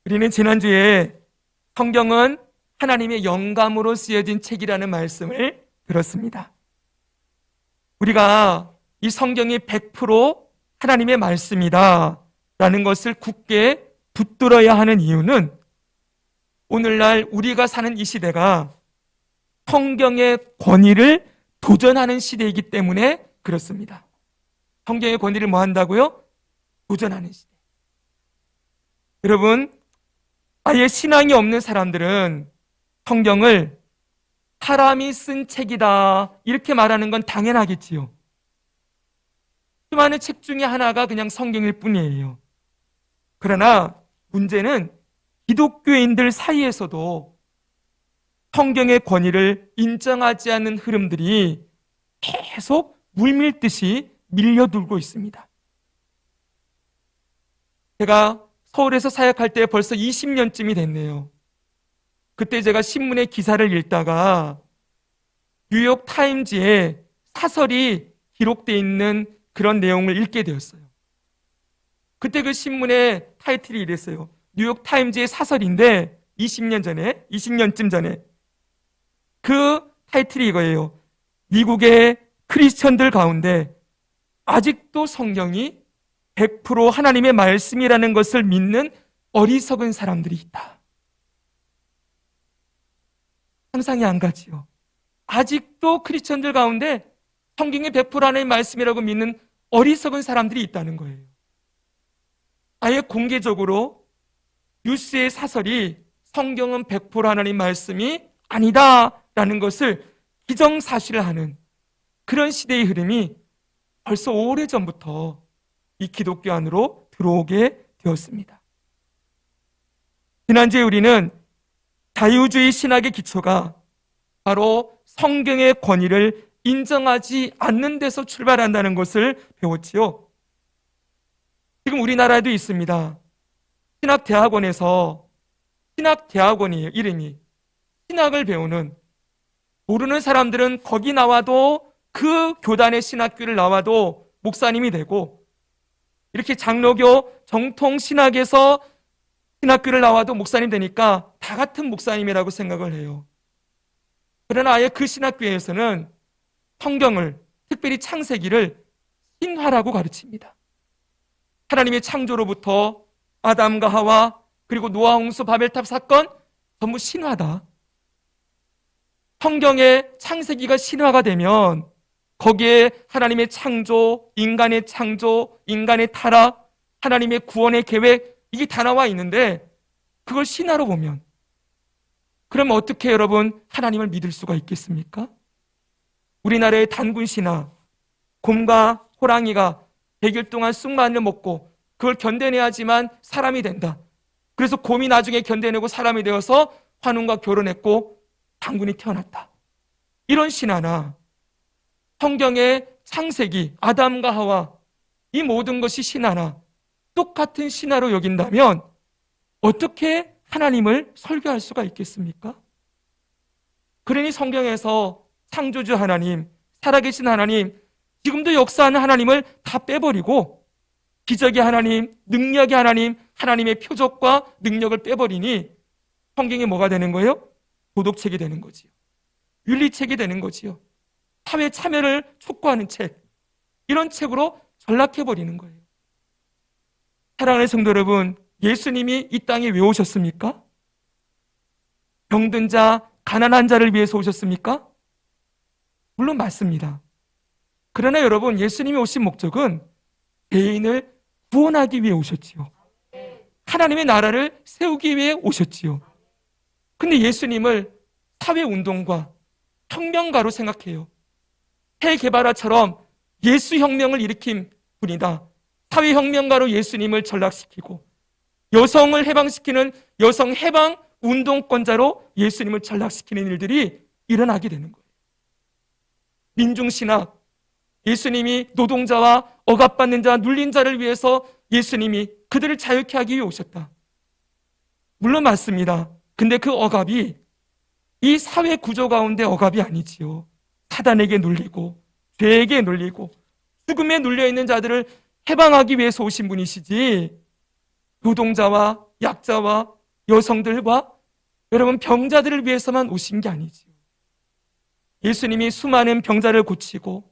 우리는 지난주에 성경은 하나님의 영감으로 쓰여진 책이라는 말씀을 들었습니다. 우리가 이 성경이 100% 하나님의 말씀이다 라는 것을 굳게 붙들어야 하는 이유는 오늘날 우리가 사는 이 시대가 성경의 권위를 도전하는 시대이기 때문에 그렇습니다. 성경의 권위를 뭐 한다고요? 도전하는 시대. 여러분, 아예 신앙이 없는 사람들은 성경을 사람이 쓴 책이다 이렇게 말하는 건 당연하겠지요. 수많은 책 중에 하나가 그냥 성경일 뿐이에요. 그러나 문제는 기독교인들 사이에서도 성경의 권위를 인정하지 않는 흐름들이 계속 물밀듯이 밀려들고 있습니다. 제가 서울에서 사역할 때 벌써 20년쯤이 됐네요. 그때 제가 신문의 기사를 읽다가 뉴욕 타임즈에 사설이 기록되어 있는 그런 내용을 읽게 되었어요. 그때 그 신문의 타이틀이 이랬어요. 뉴욕 타임즈의 사설인데 20년쯤 전에 그 타이틀이 이거예요. 미국의 크리스천들 가운데 아직도 성경이 100% 하나님의 말씀이라는 것을 믿는 어리석은 사람들이 있다. 상상이 안 가지요. 아직도 크리스천들 가운데 성경이 100% 하나님의 말씀이라고 믿는 어리석은 사람들이 있다는 거예요. 아예 공개적으로 뉴스의 사설이 성경은 100% 하나님 말씀이 아니다라는 것을 기정사실화하는 그런 시대의 흐름이 벌써 오래전부터 이 기독교 안으로 들어오게 되었습니다. 지난주에 우리는 자유주의 신학의 기초가 바로 성경의 권위를 인정하지 않는 데서 출발한다는 것을 배웠지요. 지금 우리나라에도 있습니다. 신학대학원에서 신학대학원이에요. 이름이. 신학을 배우는, 모르는 사람들은 거기 나와도 그 교단의 신학교를 나와도 목사님이 되고, 이렇게 장로교 정통 신학에서 신학교를 나와도 목사님 되니까 다 같은 목사님이라고 생각을 해요. 그러나 아예 그 신학교에서는 성경을, 특별히 창세기를 신화라고 가르칩니다. 하나님의 창조로부터 아담과 하와, 그리고 노아 홍수 바벨탑 사건 전부 신화다. 성경의 창세기가 신화가 되면 거기에 하나님의 창조, 인간의 타락, 하나님의 구원의 계획, 이게 다 나와 있는데 그걸 신화로 보면, 그러면 어떻게 여러분 하나님을 믿을 수가 있겠습니까? 우리나라의 단군 신화, 곰과 호랑이가 100일 동안 쑥만을 먹고 그걸 견뎌내야지만 사람이 된다. 그래서 곰이 나중에 견뎌내고 사람이 되어서 환웅과 결혼했고 단군이 태어났다. 이런 신화나 성경의 창세기, 아담과 하와, 이 모든 것이 신화나 똑같은 신화로 여긴다면 어떻게 하나님을 설교할 수가 있겠습니까? 그러니 성경에서 창조주 하나님, 살아계신 하나님, 지금도 역사하는 하나님을 다 빼버리고 기적의 하나님, 능력의 하나님, 하나님의 표적과 능력을 빼버리니 성경이 뭐가 되는 거예요? 도덕책이 되는 거지요. 윤리책이 되는 거지요. 사회 참여를 촉구하는 책, 이런 책으로 전락해버리는 거예요. 사랑하는 성도 여러분, 예수님이 이 땅에 왜 오셨습니까? 병든 자, 가난한 자를 위해서 오셨습니까? 물론 맞습니다. 그러나 여러분, 예수님이 오신 목적은 개인을 구원하기 위해 오셨지요. 하나님의 나라를 세우기 위해 오셨지요. 근데 예수님을 사회운동가, 혁명가로 생각해요. 폐개발화처럼 예수혁명을 일으킨 분이다. 사회혁명가로 예수님을 전락시키고 여성을 해방시키는 여성 해방 운동권자로 예수님을 전락시키는 일들이 일어나게 되는 거예요. 민중신학, 예수님이 노동자와 억압받는 자, 눌린 자를 위해서 예수님이 그들을 자유케 하기 위해 오셨다. 물론 맞습니다. 근데 그 억압이 이 사회 구조 가운데 억압이 아니지요. 사단에게 눌리고 죄에게 눌리고 죽음에 눌려있는 자들을 해방하기 위해서 오신 분이시지, 노동자와 약자와 여성들과 여러분 병자들을 위해서만 오신 게 아니지요. 예수님이 수많은 병자를 고치고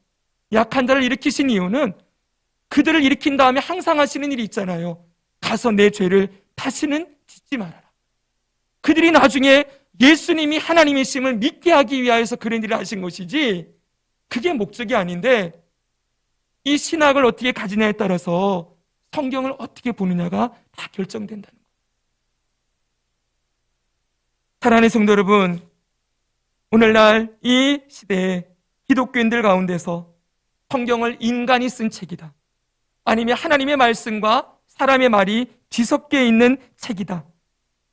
약한 자를 일으키신 이유는 그들을 일으킨 다음에 항상 하시는 일이 있잖아요. 가서 내 죄를 다시는 짓지 말아라. 그들이 나중에 예수님이 하나님이심을 믿게 하기 위하여서 그런 일을 하신 것이지 그게 목적이 아닌데 이 신학을 어떻게 가지냐에 따라서 성경을 어떻게 보느냐가 다 결정된다는 거예요. 사랑하는 성도 여러분, 오늘날 이 시대에 기독교인들 가운데서 성경을 인간이 쓴 책이다, 아니면 하나님의 말씀과 사람의 말이 뒤섞여 있는 책이다,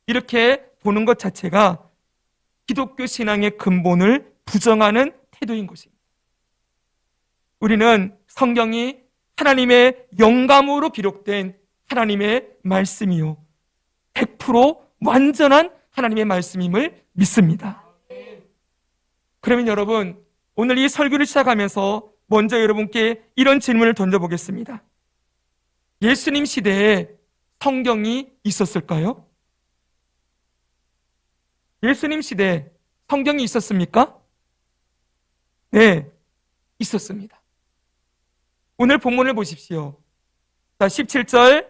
이렇게 보는 것 자체가 기독교 신앙의 근본을 부정하는 태도인 것입니다. 우리는 성경이 하나님의 영감으로 기록된 하나님의 말씀이요 100% 완전한 하나님의 말씀임을 믿습니다. 그러면 여러분, 오늘 이 설교를 시작하면서 먼저 여러분께 이런 질문을 던져보겠습니다. 예수님 시대에 성경이 있었을까요? 예수님 시대에 성경이 있었습니까? 네, 있었습니다. 오늘 본문을 보십시오. 자, 17절,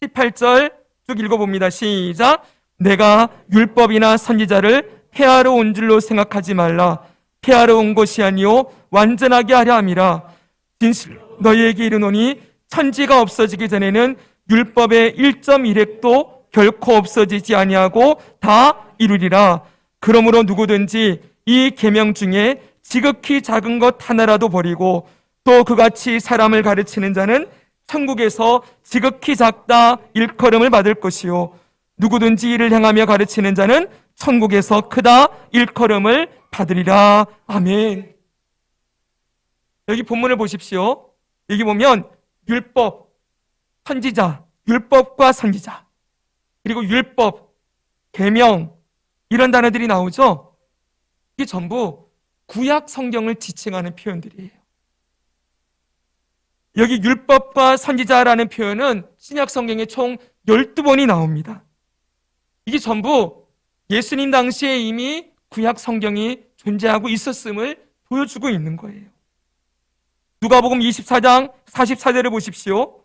18절 쭉 읽어봅니다. 시작. 내가 율법이나 선지자를 폐하러 온 줄로 생각하지 말라. 폐하러 온 것이 아니요 완전하게 하려 함이라. 진실로 너희에게 이르노니 천지가 없어지기 전에는 율법의 1.1획도 결코 없어지지 아니하고 다 이루리라. 그러므로 누구든지 이 계명 중에 지극히 작은 것 하나라도 버리고 또 그같이 사람을 가르치는 자는 천국에서 지극히 작다 일컬음을 받을 것이요 누구든지 이를 행하며 가르치는 자는 천국에서 크다 일컬음을 받으리라. 아멘. 여기 본문을 보십시오. 여기 보면 율법, 선지자, 율법과 선지자, 그리고 율법, 계명, 이런 단어들이 나오죠. 이게 전부 구약 성경을 지칭하는 표현들이에요. 여기 율법과 선지자라는 표현은 신약 성경에 총 12번이 나옵니다. 이게 전부 예수님 당시에 이미 구약 성경이 존재하고 있었음을 보여주고 있는 거예요. 누가복음 24장 44절을 보십시오.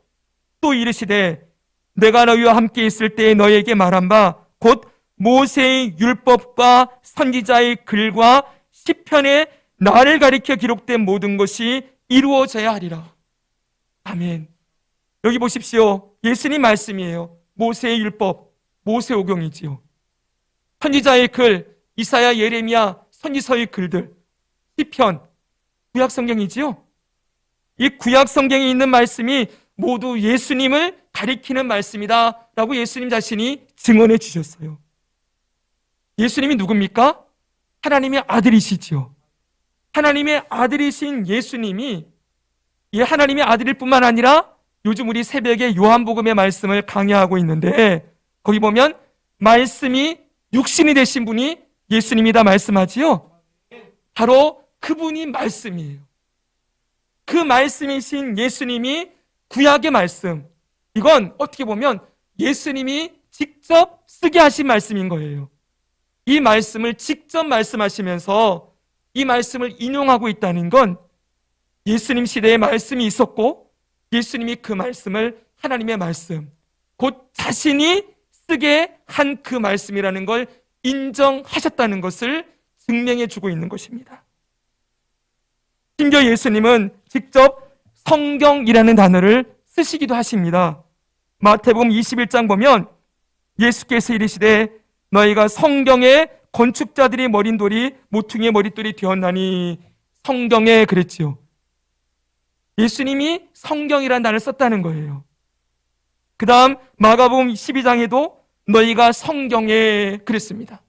또 이르시되 내가 너희와 함께 있을 때에 너희에게 말한 바 곧 모세의 율법과 선지자의 글과 시편에 나를 가리켜 기록된 모든 것이 이루어져야 하리라. 아멘. 여기 보십시오. 예수님 말씀이에요. 모세의 율법, 모세오경이지요. 선지자의 글, 이사야, 예레미야, 선지서의 글들, 시편, 구약 성경이지요. 이 구약 성경에 있는 말씀이 모두 예수님을 가리키는 말씀이다 라고 예수님 자신이 증언해 주셨어요. 예수님이 누굽니까? 하나님의 아들이시지요. 하나님의 아들이신 예수님이 이 하나님의 아들일 뿐만 아니라 요즘 우리 새벽에 요한복음의 말씀을 강해하고 있는데 거기 보면 말씀이 육신이 되신 분이 예수님이다 말씀하지요. 바로 그분이 말씀이에요. 그 말씀이신 예수님이 구약의 말씀, 이건 어떻게 보면 예수님이 직접 쓰게 하신 말씀인 거예요. 이 말씀을 직접 말씀하시면서 이 말씀을 인용하고 있다는 건 예수님 시대에 말씀이 있었고 예수님이 그 말씀을 하나님의 말씀, 곧 자신이 쓰게 한 그 말씀이라는 걸 인정하셨다는 것을 증명해 주고 있는 것입니다. 심지어 예수님은 직접 성경이라는 단어를 쓰시기도 하십니다. 마태복음 21장 보면 예수께서 이르시되 너희가 성경에 건축자들이 머린 돌이 모퉁이의 머릿돌이 되었나니, 성경에 그랬지요. 예수님이 성경이라는 단어를 썼다는 거예요. 그 다음 마가복음 12장에도 너희가 성경에 그랬습니다.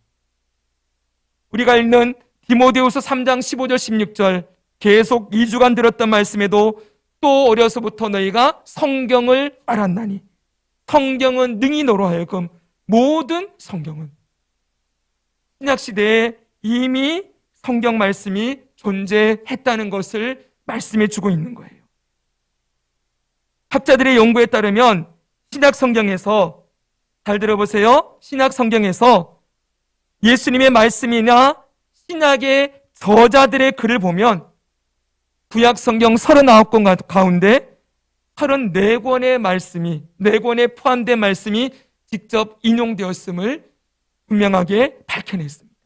우리가 읽는 디모데후서 3장 15절 16절 계속 2주간 들었던 말씀에도 또 어려서부터 너희가 성경을 알았나니, 성경은 능히 너로 하여금 모든 성경은, 신약시대에 이미 성경 말씀이 존재했다는 것을 말씀해 주고 있는 거예요. 학자들의 연구에 따르면 신약 성경에서 잘 들어보세요. 신약 성경에서 예수님의 말씀이나 신약의 저자들의 글을 보면 구약 성경 39권 가운데 34권의 말씀이, 4권에 포함된 말씀이 직접 인용되었음을 분명하게 밝혀냈습니다.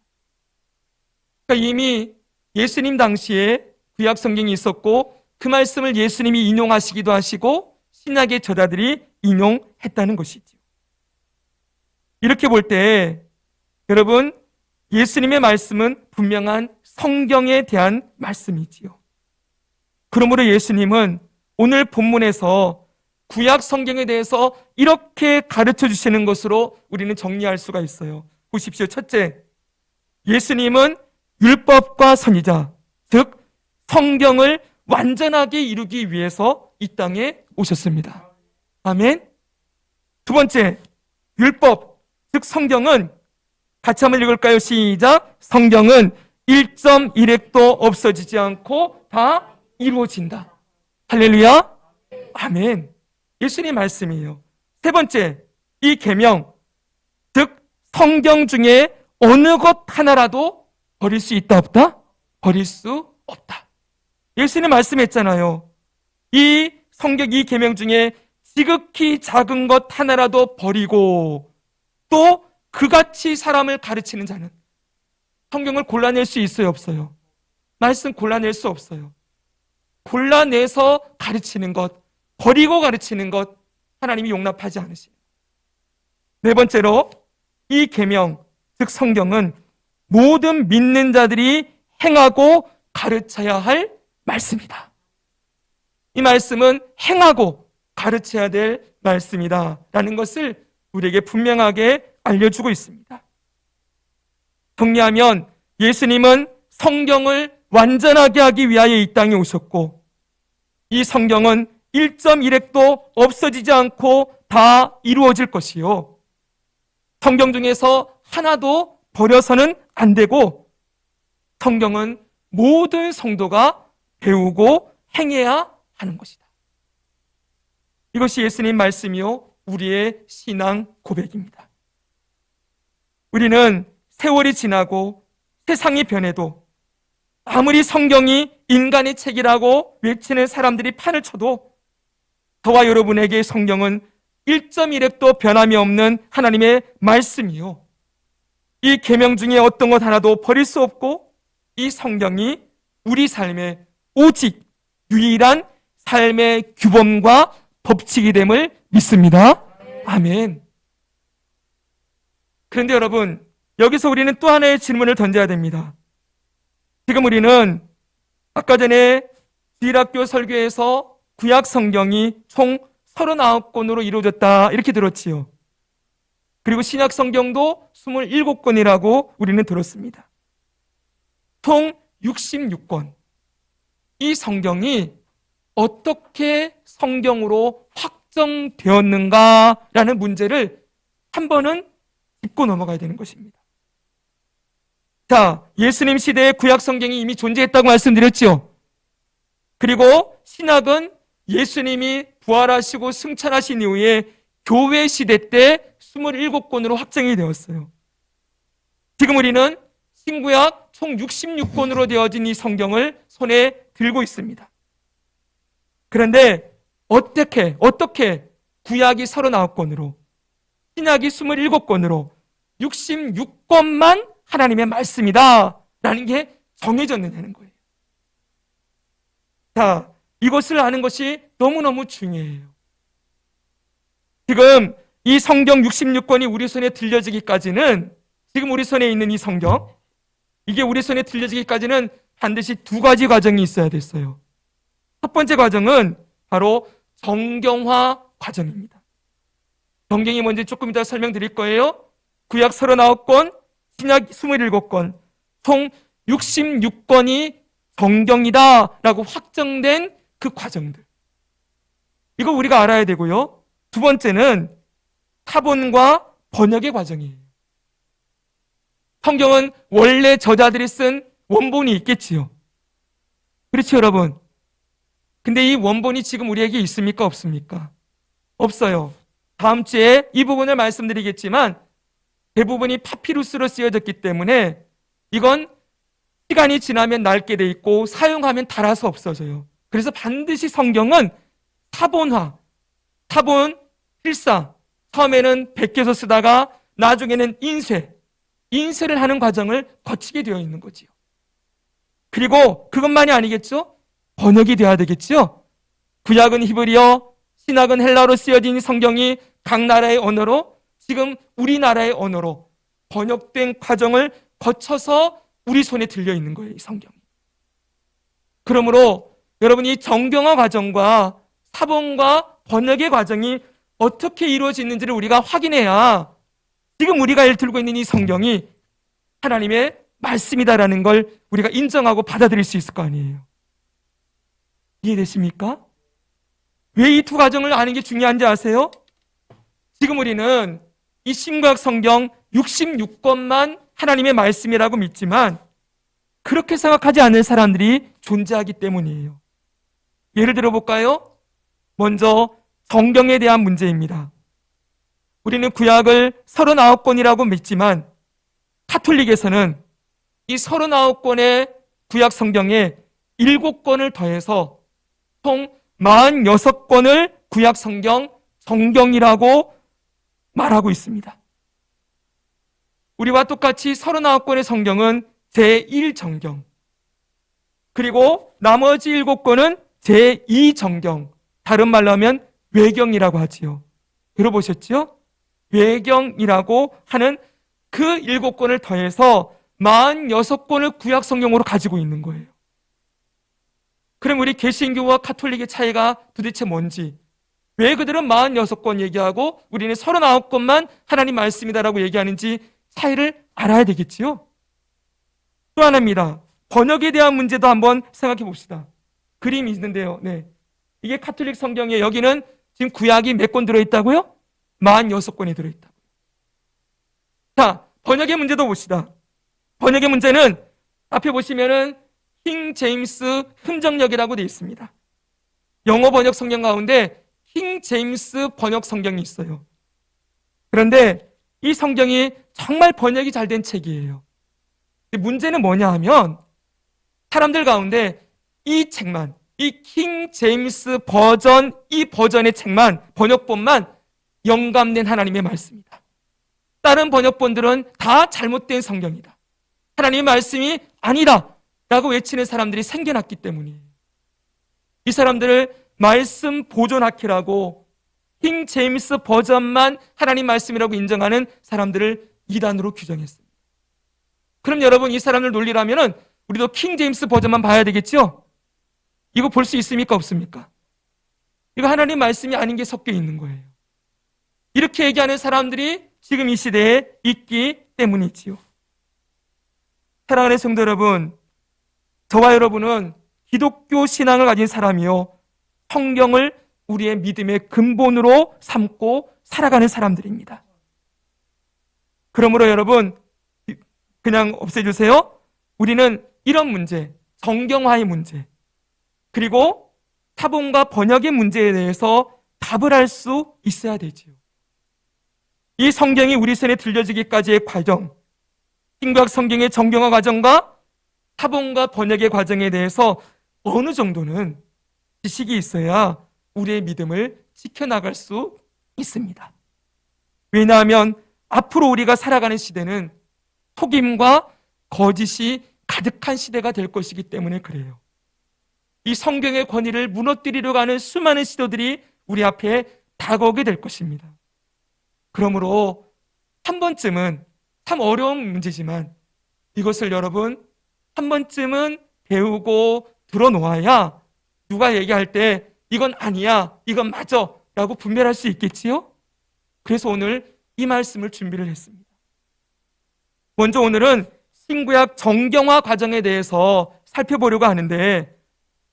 그러니까 이미 예수님 당시에 구약 성경이 있었고 그 말씀을 예수님이 인용하시기도 하시고 신약의 저자들이 인용했다는 것이죠. 이렇게 볼 때 여러분, 예수님의 말씀은 분명한 성경에 대한 말씀이지요. 그러므로 예수님은 오늘 본문에서 구약 성경에 대해서 이렇게 가르쳐 주시는 것으로 우리는 정리할 수가 있어요. 보십시오. 첫째, 예수님은 율법과 선지자, 즉 성경을 완전하게 이루기 위해서 이 땅에 오셨습니다. 아멘. 두 번째, 율법, 즉 성경은, 같이 한번 읽을까요? 시작. 성경은 1.1획도 없어지지 않고 다 이루어진다. 할렐루야. 아멘. 예수님 말씀이에요. 세 번째, 이 계명, 즉 성경 중에 어느 것 하나라도 버릴 수 있다 없다? 버릴 수 없다. 예수님 말씀했잖아요. 이 성경, 이 계명 중에 지극히 작은 것 하나라도 버리고 또 그같이 사람을 가르치는 자는, 성경을 골라낼 수 있어요 없어요? 말씀 골라낼 수 없어요. 골라내서 가르치는 것, 버리고 가르치는 것, 하나님이 용납하지 않으시는. 네 번째로 이 계명, 즉 성경은 모든 믿는 자들이 행하고 가르쳐야 할 말씀이다. 이 말씀은 행하고 가르쳐야 될 말씀이다 라는 것을 우리에게 분명하게 알려주고 있습니다. 정리하면 예수님은 성경을 완전하게 하기 위하여 이 땅에 오셨고 이 성경은 1.1획도 없어지지 않고 다 이루어질 것이요, 성경 중에서 하나도 버려서는 안 되고 성경은 모든 성도가 배우고 행해야 하는 것이다. 이것이 예수님 말씀이요 우리의 신앙 고백입니다. 우리는 세월이 지나고 세상이 변해도 아무리 성경이 인간의 책이라고 외치는 사람들이 판을 쳐도 저와 여러분에게 성경은 1.1획도 변함이 없는 하나님의 말씀이요, 이 계명 중에 어떤 것 하나도 버릴 수 없고 이 성경이 우리 삶의 오직 유일한 삶의 규범과 법칙이 됨을 믿습니다. 아멘. 그런데 여러분, 여기서 우리는 또 하나의 질문을 던져야 됩니다. 지금 우리는 아까 전에 주일학교 설교에서 구약 성경이 총 39권으로 이루어졌다 이렇게 들었지요. 그리고 신약 성경도 27권이라고 우리는 들었습니다. 총 66권. 이 성경이 어떻게 성경으로 확정되었는가라는 문제를 한 번은 짚고 넘어가야 되는 것입니다. 자, 예수님 시대에 구약 성경이 이미 존재했다고 말씀드렸죠. 그리고 신약은 예수님이 부활하시고 승천하신 이후에 교회 시대 때 27권으로 확정이 되었어요. 지금 우리는 신구약 총 66권으로 되어진 이 성경을 손에 들고 있습니다. 그런데 어떻게 구약이 39권으로 신약이 27권으로 66권만 하나님의 말씀이다 라는 게 정해졌느냐는 거예요. 자, 이것을 아는 것이 너무너무 중요해요. 지금 이 성경 66권이 우리 손에 들려지기까지는, 지금 우리 손에 있는 이 성경, 이게 우리 손에 들려지기까지는 반드시 두 가지 과정이 있어야 됐어요. 첫 번째 과정은 바로 정경화 과정입니다. 정경이 뭔지 조금 이따 설명드릴 거예요. 구약 39권, 신약 27권, 총 66권이 정경이다라고 확정된 그 과정들, 이거 우리가 알아야 되고요. 두 번째는 타본과 번역의 과정이에요. 성경은 원래 저자들이 쓴 원본이 있겠지요. 그렇죠, 여러분? 근데 이 원본이 지금 우리에게 있습니까? 없습니까? 없어요. 다음 주에 이 부분을 말씀드리겠지만 대부분이 파피루스로 쓰여졌기 때문에 이건 시간이 지나면 낡게 돼 있고 사용하면 닳아서 없어져요. 그래서 반드시 성경은 사본화, 사본, 필사, 처음에는 베껴서 쓰다가 나중에는 인쇄를 하는 과정을 거치게 되어 있는 거지요. 그리고 그것만이 아니겠죠? 번역이 돼야 되겠죠? 구약은 히브리어, 신약은 헬라어로 쓰여진 성경이 각 나라의 언어로, 지금 우리나라의 언어로 번역된 과정을 거쳐서 우리 손에 들려 있는 거예요, 이 성경이. 그러므로 여러분이 정경화 과정과 사본과 번역의 과정이 어떻게 이루어지는지를 우리가 확인해야 지금 우리가 들고 있는 이 성경이 하나님의 말씀이다라는 걸 우리가 인정하고 받아들일 수 있을 거 아니에요. 이해되십니까? 왜 이 두 과정을 아는 게 중요한지 아세요? 지금 우리는 이 신구약 성경 66권만 하나님의 말씀이라고 믿지만 그렇게 생각하지 않는 사람들이 존재하기 때문이에요. 예를 들어 볼까요? 먼저 성경에 대한 문제입니다. 우리는 구약을 39권이라고 믿지만 카톨릭에서는 이 39권의 구약 성경에 7권을 더해서 총 46권을 구약 성경 정경이라고 말하고 있습니다. 우리와 똑같이 39권의 성경은 제1정경, 그리고 나머지 7권은 제2정경, 다른 말로 하면 외경이라고 하지요. 들어보셨죠? 외경이라고 하는 그 7권을 더해서 46권을 구약 성경으로 가지고 있는 거예요. 그럼 우리 개신교와 카톨릭의 차이가 도대체 뭔지, 왜 그들은 46권 얘기하고 우리는 39권만 하나님 말씀이다라고 얘기하는지 차이를 알아야 되겠지요. 또 하나입니다. 번역에 대한 문제도 한번 생각해 봅시다. 그림이 있는데요. 네. 이게 카톨릭 성경에 여기는 지금 구약이 몇 권 들어있다고요? 46권이 들어있다고요. 자, 번역의 문제도 봅시다. 번역의 문제는 앞에 보시면은 킹 제임스 흔적역이라고 되어 있습니다. 영어 번역 성경 가운데 킹 제임스 번역 성경이 있어요. 그런데 이 성경이 정말 번역이 잘 된 책이에요. 문제는 뭐냐 하면 사람들 가운데 이 책만, 이 킹 제임스 버전, 이 버전의 책만, 번역본만 영감된 하나님의 말씀이다. 다른 번역본들은 다 잘못된 성경이다. 하나님의 말씀이 아니다 라고 외치는 사람들이 생겨났기 때문이에요. 이 사람들을 말씀 보존학회라고 킹 제임스 버전만 하나님 말씀이라고 인정하는 사람들을 이단으로 규정했습니다. 그럼 여러분, 이 사람들 논리라면은 우리도 킹 제임스 버전만 봐야 되겠죠? 이거 볼 수 있습니까? 없습니까? 이거 하나님 말씀이 아닌 게 섞여 있는 거예요. 이렇게 얘기하는 사람들이 지금 이 시대에 있기 때문이지요. 사랑하는 성도 여러분, 저와 여러분은 기독교 신앙을 가진 사람이요, 성경을 우리의 믿음의 근본으로 삼고 살아가는 사람들입니다. 그러므로 여러분, 그냥 없애주세요. 우리는 이런 문제, 정경화의 문제, 그리고 사본과 번역의 문제에 대해서 답을 할 수 있어야 되지요. 이 성경이 우리 손에 들려지기까지의 과정, 신구약 성경의 정경화 과정과 사본과 번역의 과정에 대해서 어느 정도는 지식이 있어야 우리의 믿음을 지켜나갈 수 있습니다. 왜냐하면 앞으로 우리가 살아가는 시대는 속임과 거짓이 가득한 시대가 될 것이기 때문에 그래요. 이 성경의 권위를 무너뜨리려고 하는 수많은 시도들이 우리 앞에 다가오게 될 것입니다. 그러므로 한 번쯤은, 참 어려운 문제지만 이것을 여러분 한 번쯤은 배우고 들어놓아야 누가 얘기할 때 이건 아니야, 이건 맞아 라고 분별할 수 있겠지요? 그래서 오늘 이 말씀을 준비를 했습니다. 먼저 오늘은 신구약 정경화 과정에 대해서 살펴보려고 하는데,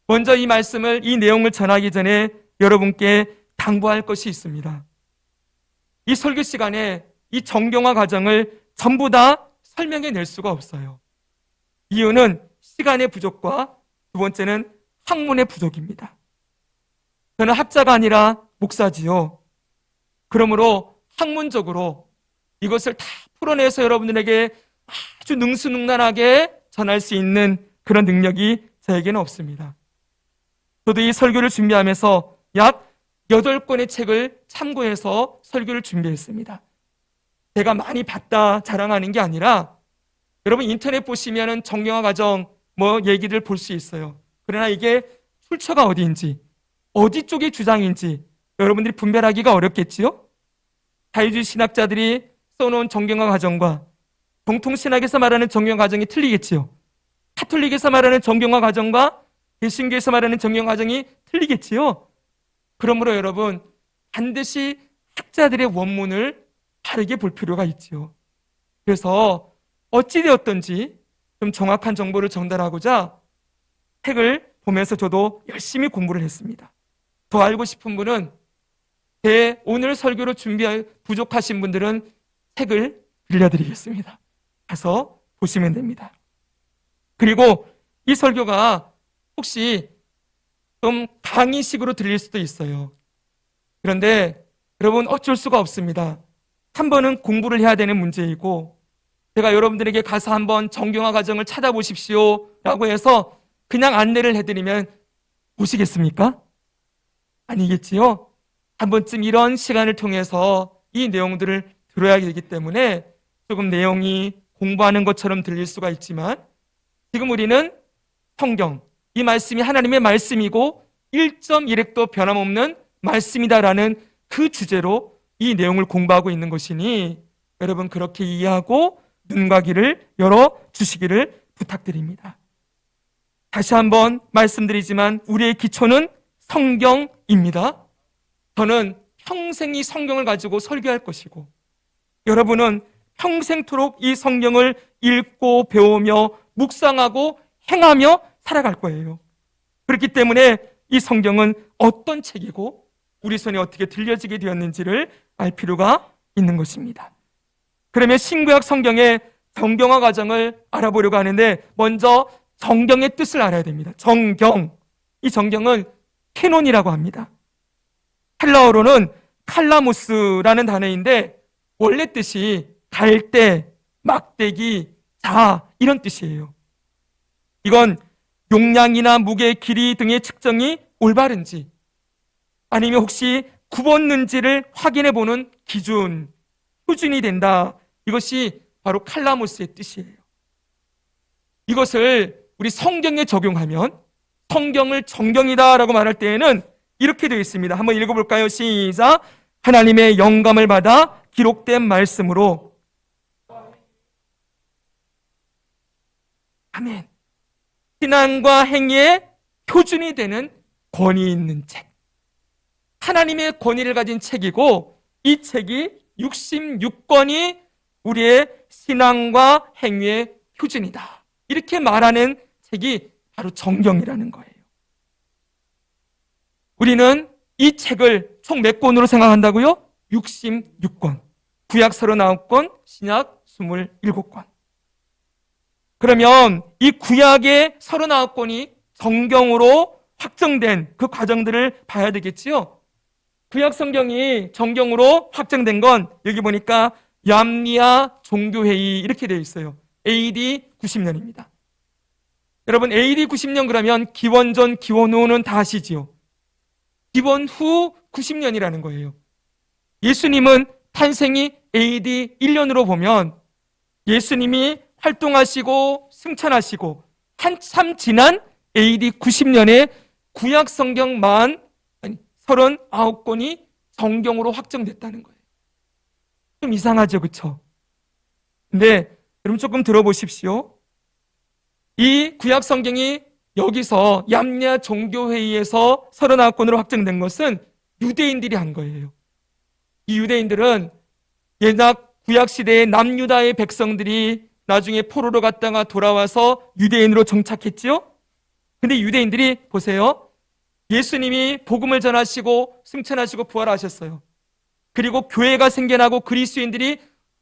먼저 이 말씀을, 이 내용을 전하기 전에 여러분께 당부할 것이 있습니다. 이 설교 시간에 이 정경화 과정을 전부 다 설명해 낼 수가 없어요. 이유는 시간의 부족과 두 번째는 학문의 부족입니다. 저는 학자가 아니라 목사지요. 그러므로 학문적으로 이것을 다 풀어내서 여러분들에게 아주 능수능란하게 전할 수 있는 그런 능력이 저에게는 없습니다. 저도 이 설교를 준비하면서 약 8권의 책을 참고해서 설교를 준비했습니다. 제가 많이 봤다 자랑하는 게 아니라 여러분 인터넷 보시면은 정경화 과정 뭐 얘기를 볼 수 있어요. 그러나 이게 출처가 어디인지 어디 쪽의 주장인지 여러분들이 분별하기가 어렵겠지요? 자유주의 신학자들이 써놓은 정경화 과정과 정통신학에서 말하는 정경화 과정이 틀리겠지요. 카톨릭에서 말하는 정경화 과정과 개신교에서 말하는 정경화 과정이 틀리겠지요. 그러므로 여러분 반드시 학자들의 원문을 다르게 볼 필요가 있지요. 그래서 어찌되었든지 좀 정확한 정보를 전달하고자 책을 보면서 저도 열심히 공부를 했습니다. 더 알고 싶은 분은 제 오늘 설교로 준비할 부족하신 분들은 책을 빌려드리겠습니다. 가서 보시면 됩니다. 그리고 이 설교가 혹시 좀 강의식으로 들릴 수도 있어요. 그런데 여러분 어쩔 수가 없습니다. 한 번은 공부를 해야 되는 문제이고 제가 여러분들에게 가서 한번 정경화 과정을 찾아보십시오 라고 해서 그냥 안내를 해드리면 보시겠습니까? 아니겠지요? 한 번쯤 이런 시간을 통해서 이 내용들을 들어야 되기 때문에 조금 내용이 공부하는 것처럼 들릴 수가 있지만 지금 우리는 성경, 이 말씀이 하나님의 말씀이고 1.1획도 변함없는 말씀이다라는 그 주제로 이 내용을 공부하고 있는 것이니 여러분 그렇게 이해하고 눈과 귀를 열어주시기를 부탁드립니다. 다시 한번 말씀드리지만 우리의 기초는 성경입니다. 저는 평생 이 성경을 가지고 설교할 것이고 여러분은 평생토록 이 성경을 읽고 배우며 묵상하고 행하며 살아갈 거예요. 그렇기 때문에 이 성경은 어떤 책이고 우리 손에 어떻게 들려지게 되었는지를 알 필요가 있는 것입니다. 그러면 신구약 성경의 정경화 과정을 알아보려고 하는데 먼저 정경의 뜻을 알아야 됩니다. 정경. 이 정경은 캐논이라고 합니다. 헬라어로는 칼라무스라는 단어인데 원래 뜻이 갈대, 막대기, 자 이런 뜻이에요. 이건 용량이나 무게, 길이 등의 측정이 올바른지 아니면 혹시 굽었는지를 확인해 보는 기준, 표준이 된다. 이것이 바로 칼라무스의 뜻이에요. 이것을 우리 성경에 적용하면 성경을 정경이다라고 말할 때에는 이렇게 되어 있습니다. 한번 읽어볼까요? 시작. 하나님의 영감을 받아 기록된 말씀으로. 아멘. 신앙과 행위의 표준이 되는 권위 있는 책. 하나님의 권위를 가진 책이고 이 책이 66권이 우리의 신앙과 행위의 표준이다. 이렇게 말하는 책이 바로 정경이라는 거예요. 우리는 이 책을 총 몇 권으로 생각한다고요? 66권. 구약 39권, 신약 27권. 그러면 이 구약의 39권이 정경으로 확정된 그 과정들을 봐야 되겠지요? 구약 성경이 정경으로 확정된 건 여기 보니까 얌리아 종교회의 이렇게 되어 있어요. AD 90년입니다. 여러분 AD 90년 그러면 기원전 기원 후는 다 아시지요? 기원 후 90년이라는 거예요. 예수님은 탄생이 AD 1년으로 보면 예수님이 활동하시고 승천하시고 한참 지난 AD 90년에 구약 성경만 39권이 정경으로 확정됐다는 거예요. 좀 이상하죠, 그렇죠? 근데 여러분 조금 들어보십시오. 이 구약 성경이 여기서 얌리아 종교회의에서 39권으로 확정된 것은 유대인들이 한 거예요. 이 유대인들은 옛날 구약 시대의 남유다의 백성들이 나중에 포로로 갔다가 돌아와서 유대인으로 정착했지요. 근데 유대인들이 보세요. 예수님이 복음을 전하시고 승천하시고 부활하셨어요. 그리고 교회가 생겨나고 그리스도인들이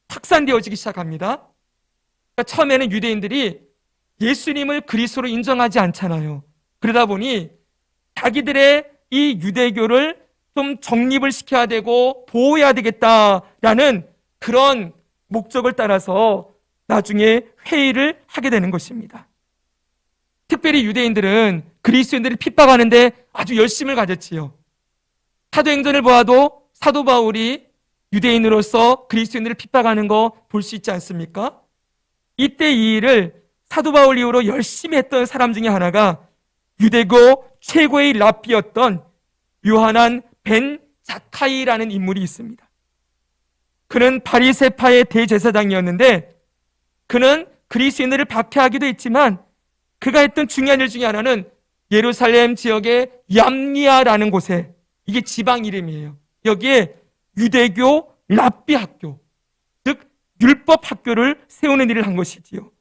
확산되어지기 시작합니다. 그러니까 처음에는 유대인들이 예수님을 그리스도로 인정하지 않잖아요. 그러다 보니 자기들의 이 유대교를 좀 정립을 시켜야 되고 보호해야 되겠다라는 그런 목적을 따라서 나중에 회의를 하게 되는 것입니다. 특별히 유대인들은 그리스도인들을 핍박하는데 아주 열심을 가졌지요. 사도행전을 보아도 사도 바울이 유대인으로서 그리스도인들을 핍박하는 거 볼 수 있지 않습니까? 이때 이 일을 사도 바울 이후로 열심히 했던 사람 중에 하나가 유대교 최고의 랍비였던 요하난 벤 자카이라는 인물이 있습니다. 그는 바리새파의 대제사장이었는데 그는 그리스도인들을 박해하기도 했지만 그가 했던 중요한 일 중에 하나는 예루살렘 지역의 얌리아라는 곳에, 이게 지방 이름이에요. 여기에 유대교 랍비 학교, 즉 율법 학교를 세우는 일을 한 것이지요.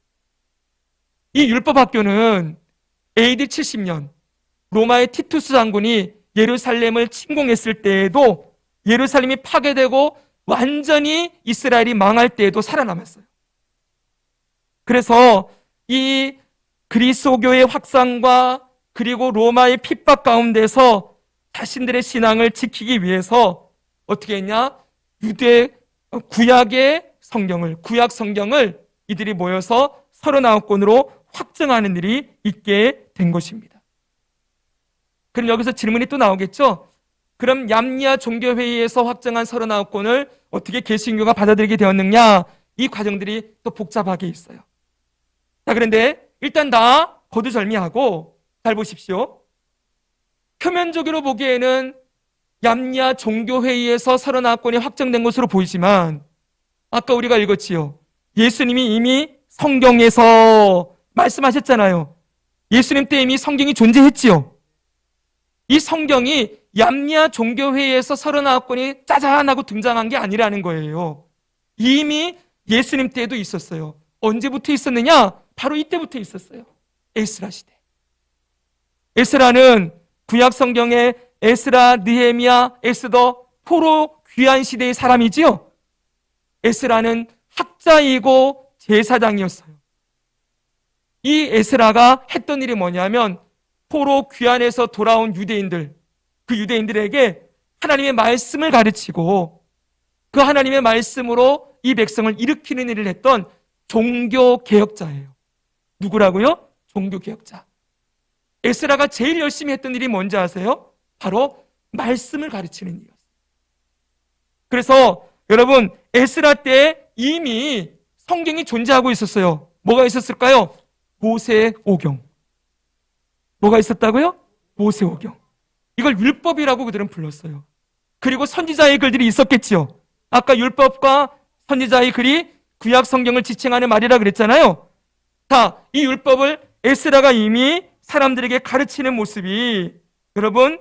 이 율법 학교는 AD 70년 로마의 티투스 장군이 예루살렘을 침공했을 때에도 예루살렘이 파괴되고 완전히 이스라엘이 망할 때에도 살아남았어요. 그래서 이 그리스도교의 확산과 그리고 로마의 핍박 가운데서 자신들의 신앙을 지키기 위해서 어떻게 했냐? 구약의 성경을, 구약 성경을 이들이 모여서 39권으로 확정하는 일이 있게 된 것입니다. 그럼 여기서 질문이 또 나오겠죠? 그럼 얌리아 종교회의에서 확정한 39권을 어떻게 개신교가 받아들이게 되었느냐? 이 과정들이 또 복잡하게 있어요. 자, 그런데 일단 다 거두절미하고 잘 보십시오. 표면적으로 보기에는 얌리아 종교회의에서 39권이 확정된 것으로 보이지만 아까 우리가 읽었지요. 예수님이 이미 성경에서 말씀하셨잖아요. 예수님 때 이미 성경이 존재했지요. 이 성경이 얌리아 종교회의에서 39권이 짜잔 하고 등장한 게 아니라는 거예요. 이미 예수님 때에도 있었어요. 언제부터 있었느냐? 바로 이때부터 있었어요. 에스라 시대. 에스라는 구약 성경의 에스라, 느헤미야, 에스더, 포로 귀환 시대의 사람이지요. 에스라는 학자이고 제사장이었어요. 이 에스라가 했던 일이 뭐냐면 포로 귀환에서 돌아온 유대인들, 그 유대인들에게 하나님의 말씀을 가르치고 그 하나님의 말씀으로 이 백성을 일으키는 일을 했던 종교개혁자예요. 누구라고요? 종교개혁자. 에스라가 제일 열심히 했던 일이 뭔지 아세요? 바로 말씀을 가르치는 일이었어요. 그래서 여러분, 에스라 때 이미 성경이 존재하고 있었어요. 뭐가 있었을까요? 모세오경. 뭐가 있었다고요? 모세오경. 이걸 율법이라고 그들은 불렀어요. 그리고 선지자의 글들이 있었겠지요. 아까 율법과 선지자의 글이 구약 성경을 지칭하는 말이라 그랬잖아요. 자, 이 율법을 에스라가 이미 사람들에게 가르치는 모습이 여러분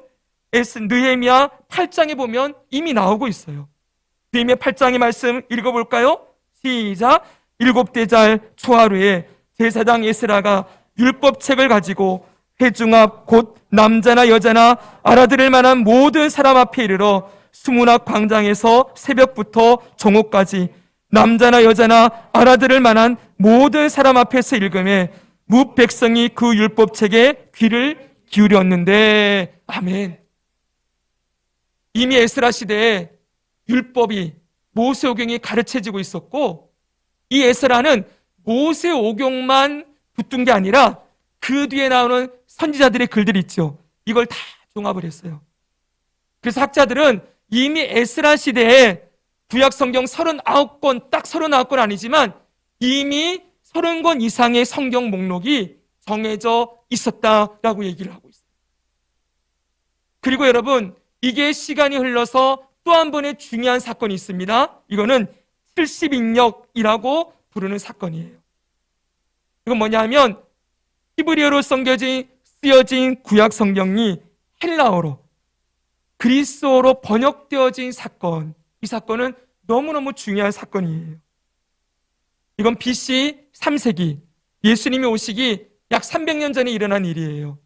느헤미야 8장에 보면 이미 나오고 있어요. 느헤미야 8장의 말씀 읽어볼까요? 시작. 7대 달 초하루에 제사장 에스라가 율법책을 가지고 회중 앞 곧 남자나 여자나 알아들을 만한 모든 사람 앞에 이르러 수문학 광장에서 새벽부터 정오까지 남자나 여자나 알아들을 만한 모든 사람 앞에서 읽음에 무 백성이 그 율법책에 귀를 기울였는데 아멘. 이미 에스라 시대에 율법이 모세오경이 가르쳐지고 있었고 이 에스라는 모세오경만 붙든 게 아니라 그 뒤에 나오는 선지자들의 글들이 있죠. 이걸 다 종합을 했어요. 그래서 학자들은 이미 에스라 시대에 구약 성경 39권, 딱 39권 아니지만 이미 30권 이상의 성경 목록이 정해져 있었다라고 얘기를 하고 있어요. 그리고 여러분, 이게 시간이 흘러서 또 한 번의 중요한 사건이 있습니다. 이거는 70인역이라고 부르는 사건이에요. 이건 뭐냐면 히브리어로 쓰여진 구약 성경이 헬라어로 그리스어로 번역되어진 사건. 이 사건은 너무너무 중요한 사건이에요. 이건 BC 3세기 예수님이 오시기 약 300년 전에 일어난 일이에요.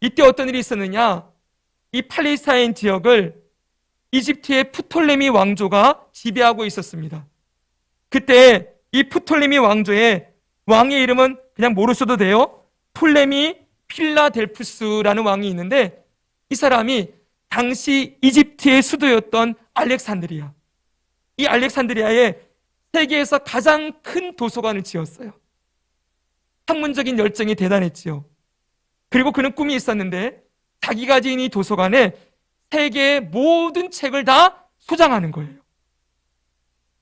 이때 어떤 일이 있었느냐? 이 팔레스타인 지역을 이집트의 프톨레미 왕조가 지배하고 있었습니다. 그때 이 프톨레미 왕조의 왕의 이름은 그냥 모르셔도 돼요. 톨레미 필라델푸스라는 왕이 있는데 이 사람이 당시 이집트의 수도였던 알렉산드리아. 이 알렉산드리아에 세계에서 가장 큰 도서관을 지었어요. 학문적인 열정이 대단했지요. 그리고 그는 꿈이 있었는데 자기가 지은 이 도서관에 세계의 모든 책을 다 소장하는 거예요.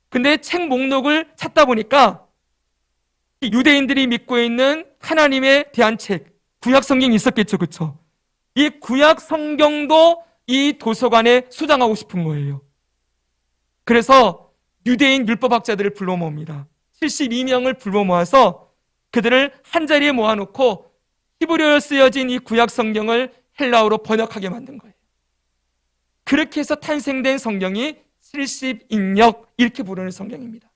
근데 책 목록을 찾다 보니까 유대인들이 믿고 있는 하나님에 대한 책, 구약 성경이 있었겠죠, 그렇죠? 이 구약 성경도 이 도서관에 소장하고 싶은 거예요. 그래서 유대인 율법학자들을 불러 모읍니다. 72명을 불러 모아서 그들을 한자리에 모아놓고 히브리어로 쓰여진 이 구약 성경을 헬라어로 번역하게 만든 거예요. 그렇게 해서 탄생된 성경이 70인역 이렇게 부르는 성경입니다.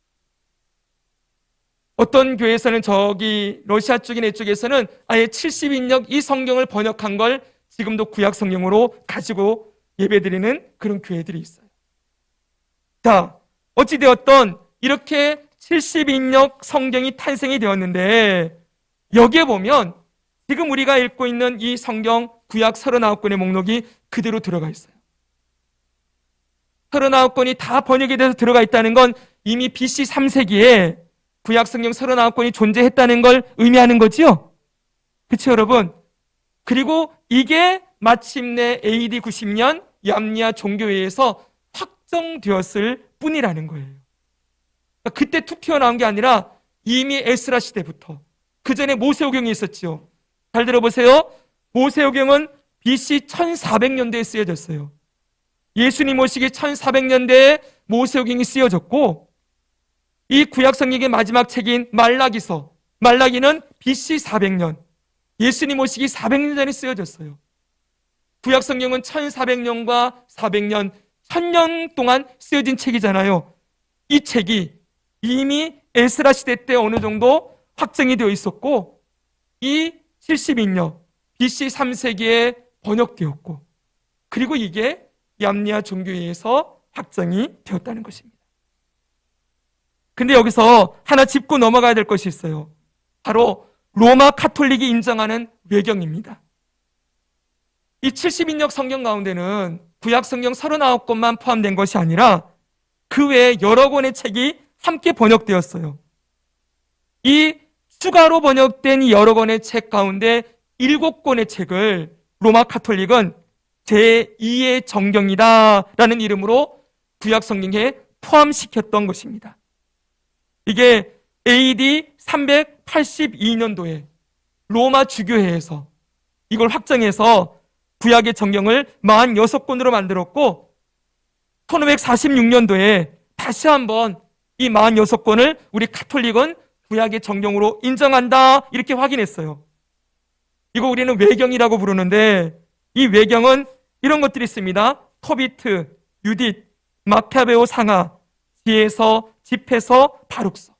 어떤 교회에서는 저기 러시아 쪽이나 이쪽에서는 아예 70인역 이 성경을 번역한 걸 지금도 구약 성경으로 가지고 예배드리는 그런 교회들이 있어요. 자, 어찌되었던 이렇게 70인역 성경이 탄생이 되었는데 여기에 보면 지금 우리가 읽고 있는 이 성경 구약 39권의 목록이 그대로 들어가 있어요. 39권이 다 번역이 돼서 들어가 있다는 건 이미 BC 3세기에 구약 성경 39권이 존재했다는 걸 의미하는 거지요. 그렇죠, 여러분? 그리고 이게 마침내 AD 90년 얌니아 종교회에서 확정되었을 뿐이라는 거예요. 그때 툭 튀어나온 게 아니라 이미 에스라 시대부터 그 전에 모세오경이 있었지요. 잘 들어보세요. 모세오경은 BC 1400년대에 쓰여졌어요. 예수님 오시기 1400년대에 모세오경이 쓰여졌고 이 구약성경의 마지막 책인 말라기서, 말라기는 BC 400년, 예수님 오시기 400년 전에 쓰여졌어요. 구약성경은 1400년과 400년, 1000년 동안 쓰여진 책이잖아요. 이 책이 이미 에스라 시대 때 어느 정도 확정이 되어 있었고 이 70인역 BC 3세기에 번역되었고 그리고 이게 얌니아 종교회에서 확정이 되었다는 것입니다. 근데 여기서 하나 짚고 넘어가야 될 것이 있어요. 바로 로마 카톨릭이 인정하는 외경입니다. 이 70인역 성경 가운데는 구약 성경 39권만 포함된 것이 아니라 그 외에 여러 권의 책이 함께 번역되었어요. 이 추가로 번역된 이 여러 권의 책 가운데 7권의 책을 로마 카톨릭은 제2의 정경이다라는 이름으로 구약 성경에 포함시켰던 것입니다. 이게 AD 382년도에 로마 주교회에서 이걸 확정해서 구약의 정경을 46권으로 만들었고 1546년도에 다시 한번 이 46권을 우리 카톨릭은 구약의 정경으로 인정한다 이렇게 확인했어요. 이거 우리는 외경이라고 부르는데 이 외경은 이런 것들이 있습니다. 토비트, 유딧, 마카베오 상하, 지혜서, 집회서, 바룩서.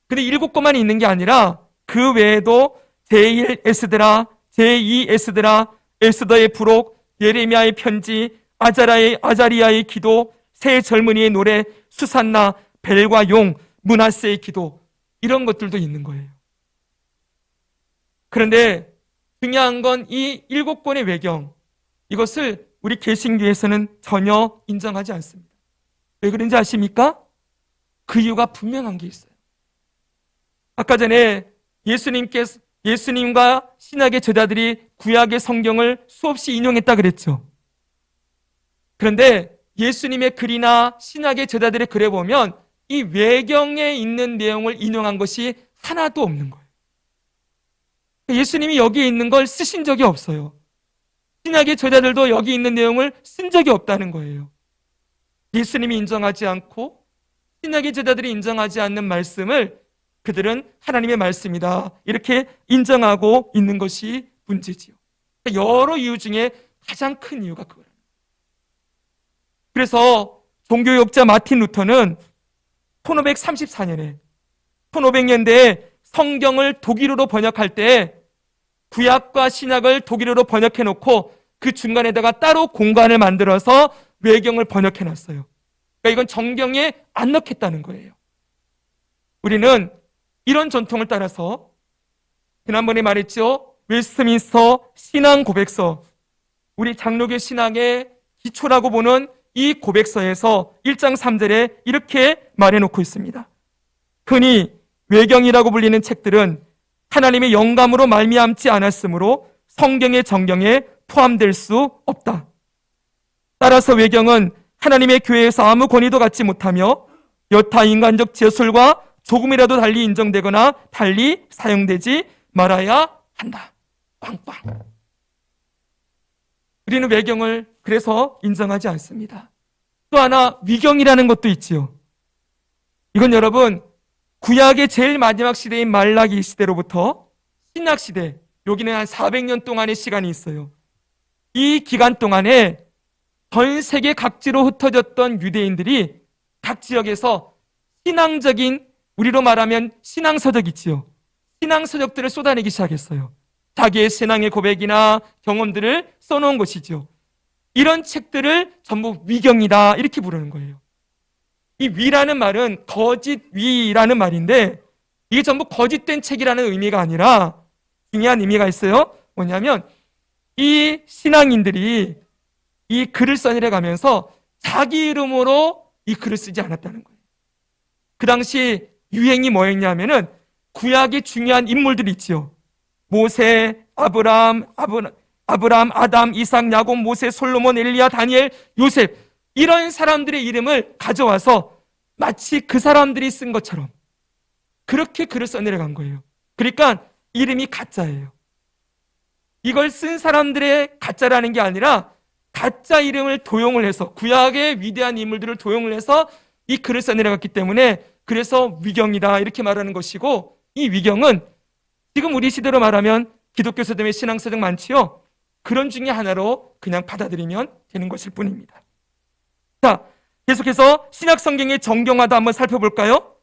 근데 7권만 있는 게 아니라 그 외에도 제1 에스드라, 제2 에스드라, 에스더의 부록, 예레미야의 편지, 아자리아의 기도, 새 젊은이의 노래, 수산나, 벨과 용, 므낫세의 기도 이런 것들도 있는 거예요. 그런데 중요한 건 이 7권의 외경 이것을 우리 개신교에서는 전혀 인정하지 않습니다. 왜 그런지 아십니까? 그 이유가 분명한 게 있어요. 아까 전에 예수님과 신약의 제자들이 구약의 성경을 수없이 인용했다 그랬죠. 그런데 예수님의 글이나 신약의 제자들의 글에 보면 이 외경에 있는 내용을 인용한 것이 하나도 없는 거예요. 예수님이 여기에 있는 걸 쓰신 적이 없어요. 신약의 제자들도 여기 있는 내용을 쓴 적이 없다는 거예요. 예수님이 인정하지 않고 신약의 제자들이 인정하지 않는 말씀을 그들은 하나님의 말씀이다 이렇게 인정하고 있는 것이 문제지요. 여러 이유 중에 가장 큰 이유가 그거예요. 그래서 종교역자 마틴 루터는 1534년에 1500년대에 성경을 독일어로 번역할 때 구약과 신약을 독일어로 번역해 놓고 그 중간에다가 따로 공간을 만들어서 외경을 번역해 놨어요. 그러니까 이건 정경에 안 넣겠다는 거예요. 우리는 이런 전통을 따라서 지난번에 말했죠. 웨스트민스터 신앙 고백서 우리 장로교 신앙의 기초라고 보는 이 고백서에서 1장 3절에 이렇게 말해놓고 있습니다. 흔히 외경이라고 불리는 책들은 하나님의 영감으로 말미암지 않았으므로 성경의 정경에 포함될 수 없다. 따라서 외경은 하나님의 교회에서 아무 권위도 갖지 못하며 여타 인간적 제술과 조금이라도 달리 인정되거나 달리 사용되지 말아야 한다. 빵빵. 우리는 외경을 그래서 인정하지 않습니다. 또 하나 위경이라는 것도 있지요. 이건 여러분 구약의 제일 마지막 시대인 말라기 시대로부터 신약 시대, 여기는 한 400년 동안의 시간이 있어요. 이 기간 동안에 전 세계 각지로 흩어졌던 유대인들이 각 지역에서 신앙적인, 우리로 말하면 신앙서적 있지요. 신앙서적들을 쏟아내기 시작했어요. 자기의 신앙의 고백이나 경험들을 써놓은 것이죠. 이런 책들을 전부 위경이다 이렇게 부르는 거예요. 이 위라는 말은 거짓 위라는 말인데 이게 전부 거짓된 책이라는 의미가 아니라 중요한 의미가 있어요. 뭐냐면 이 신앙인들이 이 글을 써내려 가면서 자기 이름으로 이 글을 쓰지 않았다는 거예요. 그 당시 유행이 뭐였냐면은 구약의 중요한 인물들이 있지요. 모세, 아브람, 아담, 이삭, 야곱, 모세, 솔로몬, 엘리야, 다니엘, 요셉 이런 사람들의 이름을 가져와서 마치 그 사람들이 쓴 것처럼 그렇게 글을 써내려간 거예요. 그러니까 이름이 가짜예요. 이걸 쓴 사람들의 가짜라는 게 아니라 가짜 이름을 도용을 해서 구약의 위대한 인물들을 도용을 해서 이 글을 써내려갔기 때문에 그래서 위경이다 이렇게 말하는 것이고, 이 위경은 지금 우리 시대로 말하면 기독교 서점에 신앙서적 많지요. 그런 중에 하나로 그냥 받아들이면 되는 것일 뿐입니다. 자, 계속해서 신약성경의 정경화도 한번 살펴볼까요?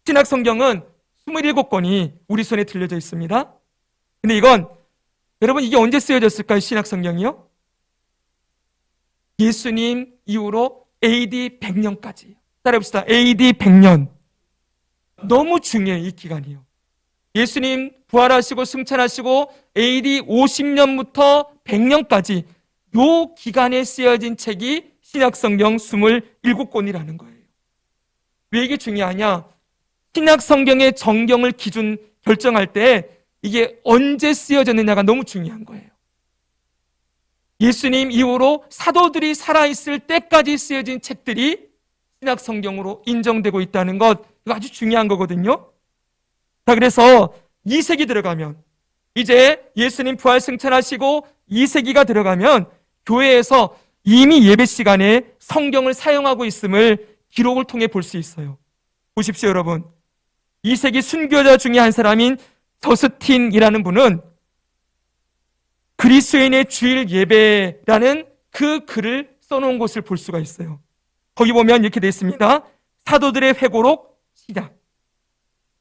신약성경은 27권이 우리 손에 들려져 있습니다. 근데 이건 여러분 이게 언제 쓰여졌을까요? 신약성경이요? 예수님 이후로 AD 100년까지. 따라해봅시다. AD 100년. 너무 중요해요, 이 기간이요. 예수님 부활하시고 승천하시고 AD 50년부터 100년까지 요 기간에 쓰여진 책이 신약성경 27권이라는 거예요. 왜 이게 중요하냐? 신약성경의 정경을 기준 결정할 때 이게 언제 쓰여졌느냐가 너무 중요한 거예요. 예수님 이후로 사도들이 살아있을 때까지 쓰여진 책들이 신약성경으로 인정되고 있다는 것, 이거 아주 중요한 거거든요. 자, 그래서 2세기 들어가면, 이제 예수님 부활 승천하시고 2세기가 들어가면 교회에서 이미 예배 시간에 성경을 사용하고 있음을 기록을 통해 볼 수 있어요. 보십시오, 여러분. 2세기 순교자 중에 한 사람인 저스틴이라는 분은 그리스도인의 주일 예배라는 그 글을 써놓은 것을 볼 수가 있어요. 거기 보면 이렇게 되어 있습니다. 사도들의 회고록 시작.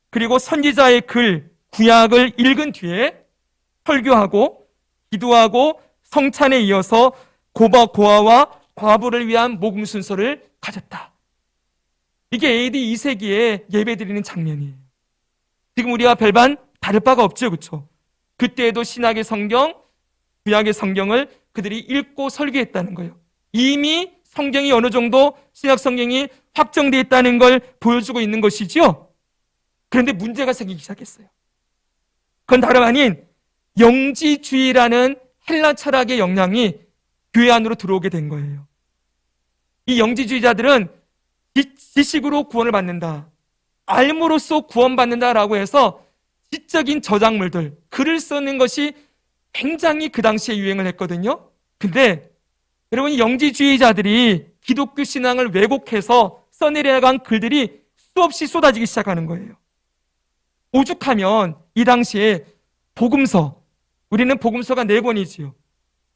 그리고 선지자의 글, 구약을 읽은 뒤에 설교하고 기도하고 성찬에 이어서 고아와 과부를 위한 복음 순서를 가졌다. 이게 AD 2세기에 예배드리는 장면이에요. 지금 우리와 별반 다를 바가 없죠, 그렇죠? 그때에도 신약의 성경, 구약의 성경을 그들이 읽고 설교했다는 거예요. 이미 성경이 어느 정도 신약 성경이 확정되어 있다는 걸 보여주고 있는 것이죠. 그런데 문제가 생기기 시작했어요. 그건 다름 아닌 영지주의라는 헬라 철학의 영향이 교회 안으로 들어오게 된 거예요. 이 영지주의자들은 지식으로 구원을 받는다, 알므로써 구원받는다라고 해서 지적인 저작물들, 글을 쓰는 것이 굉장히 그 당시에 유행을 했거든요. 근데 여러분, 이 영지주의자들이 기독교 신앙을 왜곡해서 써내려간 글들이 수없이 쏟아지기 시작하는 거예요. 오죽하면 이 당시에 복음서, 우리는 복음서가 4권이지요.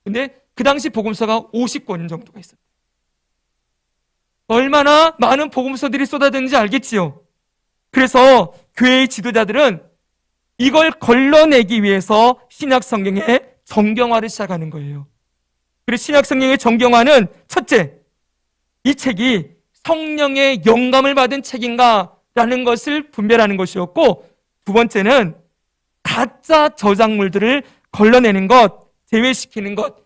근데 그 당시 복음서가 50권 정도가 있었대요. 얼마나 많은 복음서들이 쏟아졌는지 알겠지요. 그래서 교회의 지도자들은 이걸 걸러내기 위해서 신약 성경의 정경화를 시작하는 거예요. 그래서 신약 성경의 정경화는 첫째, 이 책이 성령의 영감을 받은 책인가라는 것을 분별하는 것이었고, 두 번째는 가짜 저작물들을 걸러내는 것, 제외시키는 것,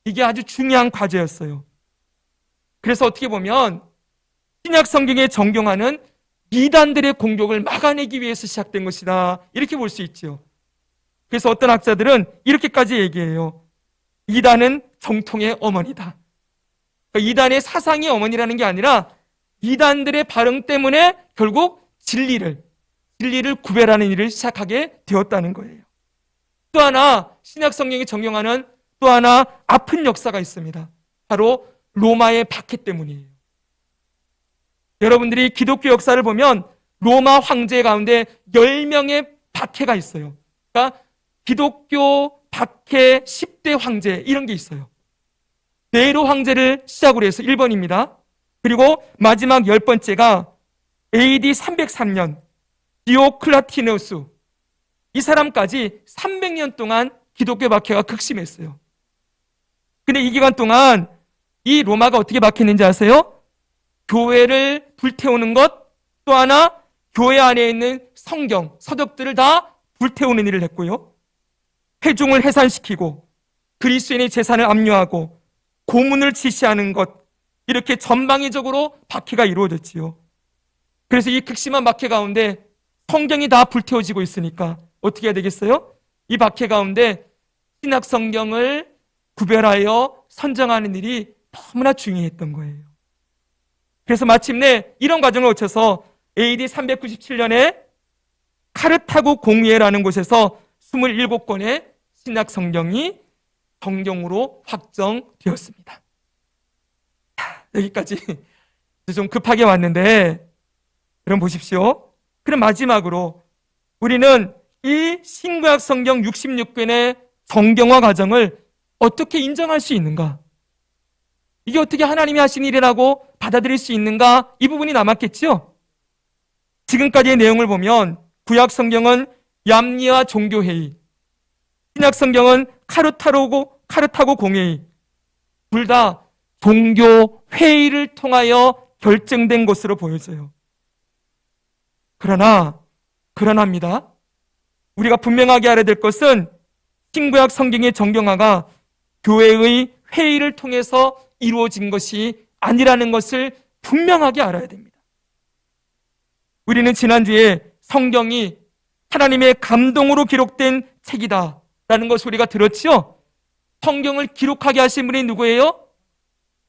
이게 아주 중요한 과제였어요. 그래서 어떻게 보면 신약 성경의 정경화는 이단들의 공격을 막아내기 위해서 시작된 것이다, 이렇게 볼 수 있죠. 그래서 어떤 학자들은 이렇게까지 얘기해요. 이단은 정통의 어머니다. 그러니까 이단의 사상이 어머니라는 게 아니라 이단들의 발흥 때문에 결국 진리를 구별하는 일을 시작하게 되었다는 거예요. 또 하나 신약 성경이 정경하는 또 하나 아픈 역사가 있습니다. 바로 로마의 박해 때문이에요. 여러분들이 기독교 역사를 보면 로마 황제 가운데 10명의 박해가 있어요. 그러니까 기독교 박해 10대 황제, 이런 게 있어요. 네로 황제를 시작으로 해서 1번입니다. 그리고 마지막 10번째가 AD 303년 디오클라티누스, 이 사람까지 300년 동안 기독교 박해가 극심했어요. 근데 이 기간 동안 이 로마가 어떻게 박했는지 아세요? 교회를 불태우는 것, 또 하나 교회 안에 있는 성경, 서적들을 다 불태우는 일을 했고요. 회중을 해산시키고 그리스도인의 재산을 압류하고 고문을 지시하는 것, 이렇게 전방위적으로 박해가 이루어졌지요. 그래서 이 극심한 박해 가운데 성경이 다 불태워지고 있으니까 어떻게 해야 되겠어요? 이 박해 가운데 신약 성경을 구별하여 선정하는 일이 너무나 중요했던 거예요. 그래서 마침내 이런 과정을 거쳐서 AD 397년에 카르타고 공회라는 곳에서 27권의 신약 성경이 정경으로 확정되었습니다. 여기까지 좀 급하게 왔는데, 그럼 보십시오. 그럼 마지막으로 우리는 이 신구약 성경 66권의 정경화 과정을 어떻게 인정할 수 있는가? 이게 어떻게 하나님이 하신 일이라고 받아들일 수 있는가? 이 부분이 남았겠죠? 지금까지의 내용을 보면 구약 성경은 얌리아 종교회의, 신약 성경은 카르타고 공회의, 둘 다 종교회의를 통하여 결정된 것으로 보여져요. 그러나입니다. 우리가 분명하게 알아야 될 것은 신구약 성경의 정경화가 교회의 회의를 통해서 이루어진 것이 아니라는 것을 분명하게 알아야 됩니다. 우리는 지난주에 성경이 하나님의 감동으로 기록된 책이다 라는 것을 우리가 들었죠? 성경을 기록하게 하신 분이 누구예요?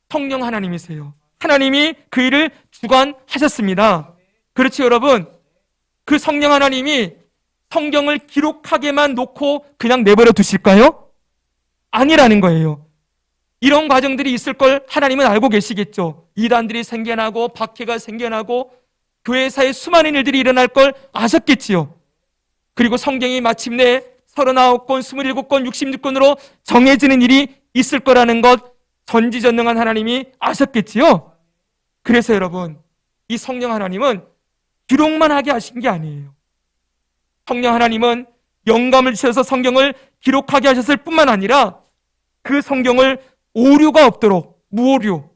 성령 하나님이세요. 하나님이 그 일을 주관하셨습니다. 그렇죠, 여러분? 그 성령 하나님이 성경을 기록하게만 놓고 그냥 내버려 두실까요? 아니라는 거예요. 이런 과정들이 있을 걸 하나님은 알고 계시겠죠. 이단들이 생겨나고 박해가 생겨나고 교회사에 수많은 일들이 일어날 걸 아셨겠지요. 그리고 성경이 마침내 39권, 27권, 66권으로 정해지는 일이 있을 거라는 것 전지전능한 하나님이 아셨겠지요. 그래서 여러분, 이 성령 하나님은 기록만 하게 하신 게 아니에요. 성령 하나님은 영감을 주셔서 성경을 기록하게 하셨을 뿐만 아니라 그 성경을 오류가 없도록, 무오류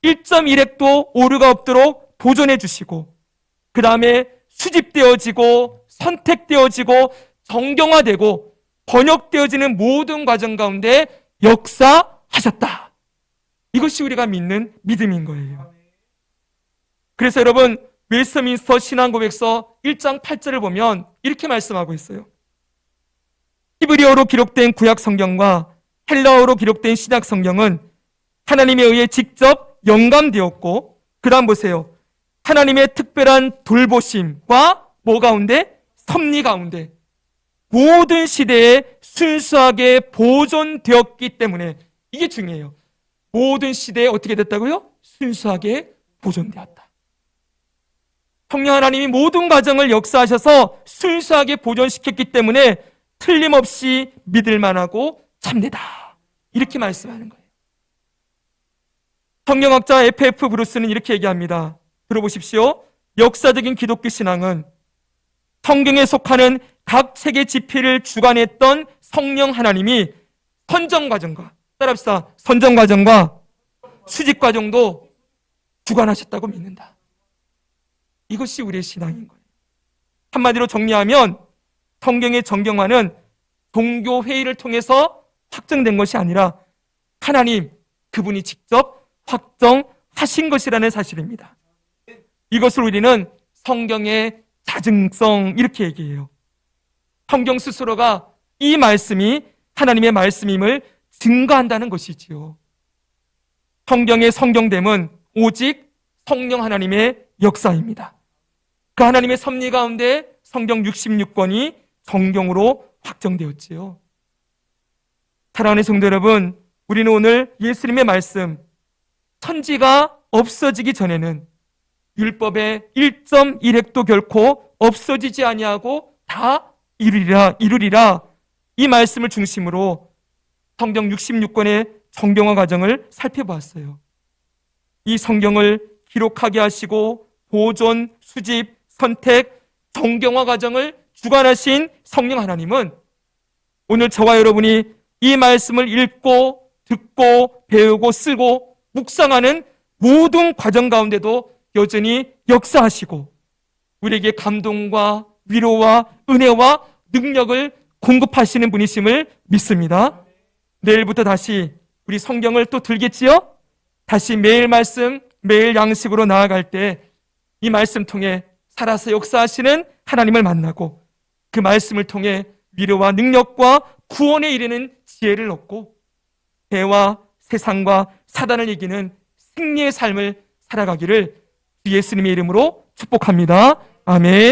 1.1획도 오류가 없도록 보존해 주시고, 그 다음에 수집되어지고 선택되어지고 정경화되고 번역되어지는 모든 과정 가운데 역사하셨다. 이것이 우리가 믿는 믿음인 거예요. 그래서 여러분, 웨스트민스터 신앙고백서 1장 8절을 보면 이렇게 말씀하고 있어요. 히브리어로 기록된 구약 성경과 헬라어로 기록된 신약 성경은 하나님에 의해 직접 영감되었고, 그 다음 보세요. 하나님의 특별한 돌보심과 뭐 가운데? 섭리 가운데 모든 시대에 순수하게 보존되었기 때문에, 이게 중요해요. 모든 시대에 어떻게 됐다고요? 순수하게 보존되었다. 성령 하나님이 모든 과정을 역사하셔서 순수하게 보존시켰기 때문에 틀림없이 믿을 만하고 참되다, 이렇게 말씀하는 거예요. 성경학자 F.F. 브루스는 이렇게 얘기합니다. 들어보십시오. 역사적인 기독교 신앙은 성경에 속하는 각 책의 집필을 주관했던 성령 하나님이 선정 과정과, 따라합시다, 선정 과정과 수집 과정도 주관하셨다고 믿는다. 이것이 우리의 신앙인 거예요. 한마디로 정리하면 성경의 정경화는 종교회의를 통해서 확정된 것이 아니라 하나님, 그분이 직접 확정하신 것이라는 사실입니다. 이것을 우리는 성경의 자증성 이렇게 얘기해요. 성경 스스로가 이 말씀이 하나님의 말씀임을 증거한다는 것이지요. 성경의 성경됨은 오직 성령 하나님의 역사입니다. 그 하나님의 섭리 가운데 성경 66권이 정경으로 확정되었지요. 사랑하는 성도 여러분, 우리는 오늘 예수님의 말씀, 천지가 없어지기 전에는 율법의 1.1획도 결코 없어지지 아니하고 다 이루리라 이 말씀을 중심으로 성경 66권의 정경화 과정을 살펴보았어요. 이 성경을 기록하게 하시고 보존, 수집, 선택, 정경화 과정을 주관하신 성령 하나님은 오늘 저와 여러분이 이 말씀을 읽고 듣고 배우고 쓰고 묵상하는 모든 과정 가운데도 여전히 역사하시고 우리에게 감동과 위로와 은혜와 능력을 공급하시는 분이심을 믿습니다. 내일부터 다시 우리 성경을 또 들겠지요? 다시 매일 말씀, 매일 양식으로 나아갈 때 이 말씀 통해 살아서 역사하시는 하나님을 만나고 그 말씀을 통해 위로와 능력과 구원에 이르는 지혜를 얻고 죄와 세상과 사단을 이기는 승리의 삶을 살아가기를 주 예수님의 이름으로 축복합니다. 아멘.